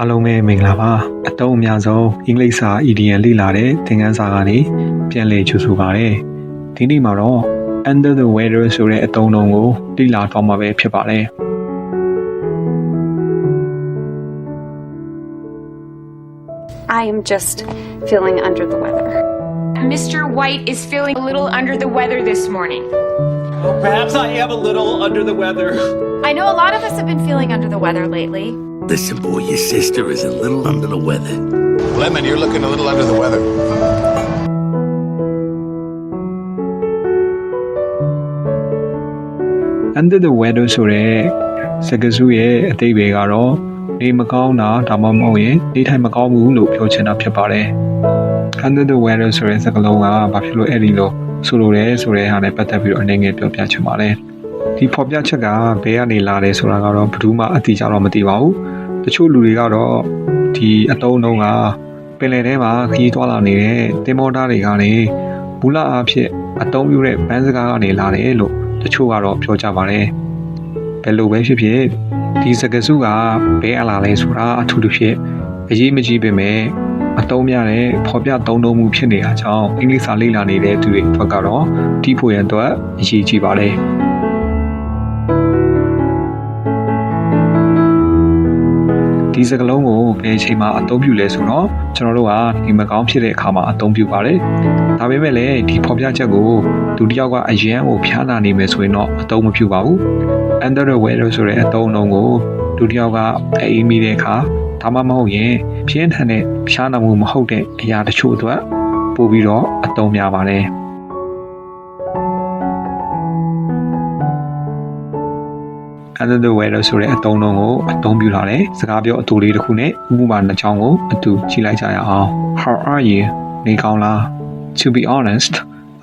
အားလုံးပဲမင်္ဂလာပါအတုံးအများဆုံးအင်္ဂလိပ်စာ EDN လေ့လာတဲ့သင်ခန်းစာကနေပြန်လည်ကြိုဆိုပါရစေဒီနေ့မှာတော့ under the weather ဆိုတဲ့အသုံးအနှုန်းကိုလေ့လာတော့မှာပဲဖြစ်ပါတယ် I am just feeling under the weather. Mr. White is feeling a little under the weather this morning. Well, perhaps I am a little under the weather. I know a lot of us have been feeling under the weather lately. Listen, boy, your sister is a little under the weather. Lemon, you're looking a little under the weather. under the weather ဆိုတဲ့စကားစုရဲ့အဓိပ္ပာယ်ကတော့နေမကောင်းတာဒါမှမဟုတ်ရင်နေထိုင်မကောင်းဘူးလို့ပြောချင်တာဖြစ်ပါတယ် under the weather ဆိုတဲ့စကားလုံးကဘာဖြစ်လို့အဲ့ဒီလိုဆိုလိုတယ်ဆိုတဲ့ဟာနဲ့ပတ်သက်ပြီးတော့အနေငယ်ပြောပြချင်ပါတယ်ဒီဖော်ပြချက်ကဘယ်ကနေလာလဲဆိုတာကတော့ဘယ်သူမှအတိအကျတော့မသိပါဘူးတချို့လူတွေကတော့ဒီအတုံးအနှုန်းကပင်လယ်ထဲမှာခရီးသွားလာနေတဲ့တင်မောသားတွေကနေမူလအားဖြင့်အတုံးပြတဲ့ဘန်းစကားကနေလာတယ်လို့တချို့ကတော့ပြောကြပါတယ်ဘယ်လိုပဲဖြစ်ဖြစ်ဒီစကားစုကဘယ်အလာလဲဆိုတာအထူးသဖြင့်အရေးမကြီးပေမဲ့အတုံးများတဲ့ဖော်ပြသုံးနှုန်းမှုဖြစ်နေတာကြောင့်အင်္ဂလိပ်စာလေ့လာနေတဲ့သူတွေအတွက်ကတော့ဒီဖို့ရန်အတွက်အရေးကြီးပါတယ်ဒီစကားလုံးကိုဘယ်အချိန်မှာအသုံးပြုလဲဆိုတော့ကျွန်တော်တို့ကဒီမကောင်းဖြစ်တဲ့အခါမှာအသုံးပြုပါတယ်ဒါပေမဲ့လည်းဒီဖော်ပြချက်ကိုသူတယောက်ကအရန်ကိုဖျားနာနေမယ်ဆိုရင်တော့အသုံးမပြုပါဘူး under the weather ဆိုတဲ့အသုံးအနှုန်းကိုသူတယောက်ကအေးမိတဲ့အခါဒါမှမဟုတ်ရင်ပြင်းထန်တဲ့ဖျားနာမှုမဟုတ်တဲ့အရာတချို့အတွက်ပို့ပြီးတော့အသုံးများပါတယ်under the weather ဆိုတဲ့အသုံးအနှုန်းကိုအသုံးပြုလာတယ်စကားပြောအတူလေးတစ်ခုနဲ့ဥပမာနှစ်ချောင်းကိုအတူကြည့်လိုက်ကြရအောင် How are you နေကောင်းလား To be honest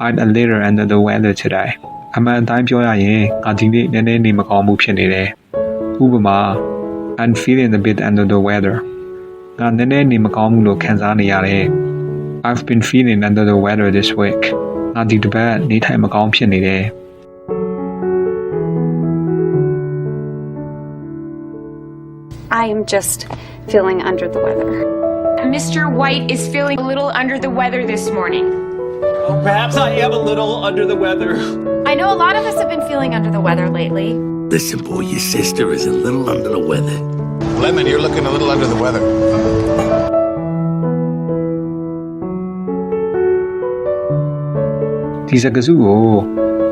I'm a little under the weather today အမှန်အတိုင်းပြောရရင်ငါဒီနေ့နည်းနည်းနေမကောင်းမှုဖြစ်နေတယ်ဥပမာ I'm feeling a bit under the weather ငါနည်းနည်းနေမကောင်းမှုလို့ခံစားနေရတယ် I've been feeling under the weather this week ငါဒီတစ်ပတ်နေထိုင်မကောင်းဖြစ်နေတယ်I am just feeling under the weather. Mr. White is feeling a little under the weather this morning. Well, perhaps I am a little under the weather. I know a lot of us have been feeling under the weather lately. Listen, boy, your sister is a little under the weather. Lemon, you're looking a little under the weather.ဒီစကားစုကို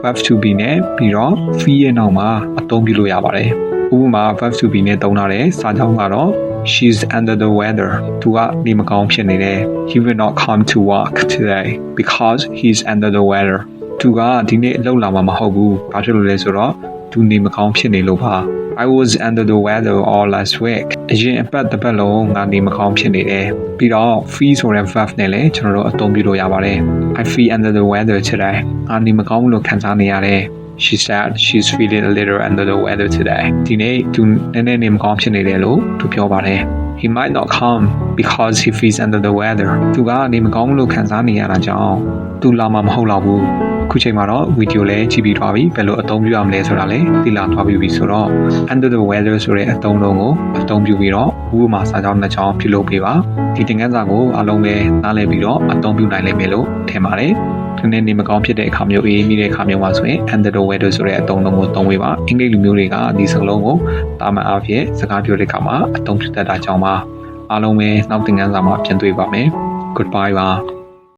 verb to be နဲ့ပြီးတော့ fee ရဲ့နောက်မှာအသုံးပြုလို့ရပါတယ်ဥပမာ verb to be နဲ့သုံးထားတဲ့စာကြောင်းကတော့ she's under the weather သူကနေမကောင်းဖြစ်နေတယ် he will not come to work today because he's under the weather သူကဒီနေ့အလုပ်လာမှာမဟုတ်ဘူးဘာဖြစ်လို့လဲဆိုတော့သူနေမကောင်းဖြစ်နေလို့ပါ I was under the weather all last week အရင်အပတ်တစ်ပတ်လုံးငါနေမကောင်းဖြစ်နေတယ်ပြီးတော့ feel ဆိုတဲ့ verb နဲ့လည်းကျွန်တော်တို့အသုံးပြုလို့ရပါတယ် I feel under the weather today ငါနေမကောင်းဘူးလို့ခံစားနေရတယ်She said she's feeling a little under the weather today. ဒီနေ့သူနည်းနည်းနေမကောင်းဖြစ်နေတယ်လို့သူပြောပါတယ် He might not come because he feels under the weather. သူကနေမကောင်းလို့ခံစားနေရတာကြောင့်သူလာမှာမဟုတ်တော့ဘူးအခုချိန်မှာတော့ဗီဒီယိုလည်းကြည့်ပြီးသွားပြီဘယ်လိုအသုံးပြုရမလဲဆိုတာလည်းသိလာသွားပြီဆိုတော့ under the weather ဆိုတဲ့အသုံးလုံးကိုအသုံးပြုပြီးတော့ဥပမာစာကြောင်းနှစ်ကြောင်းပြုလုပ်ပေးပါဒီသင်ခန်းစာကိုအားလုံးပဲနားလည်ပြီးတော့အသုံးပြုနိုင်လိမ့်မယ်လို့ထင်ပါတယ်ဒီနေ့နေမကောင်းဖြစ်တဲ့အခါမျိုးအေးမိတဲ့အခါမျိုးမှာဆိုရင် under the weather ဆိုတဲ့အသုံးလုံးကိုသုံးပေးပါအင်္ဂလိပ်လူမျိုးတွေကဒီစကားလုံးကိုတာမန်အားဖြင့်စကားပြောတဲ့အခါမှာအသုံးပြုတတ်တာကြောင့်ပါအားလုံးပဲနောက်သင်ခန်းစာမှာပြန်တွေ့ပါမယ် goodbye ပါ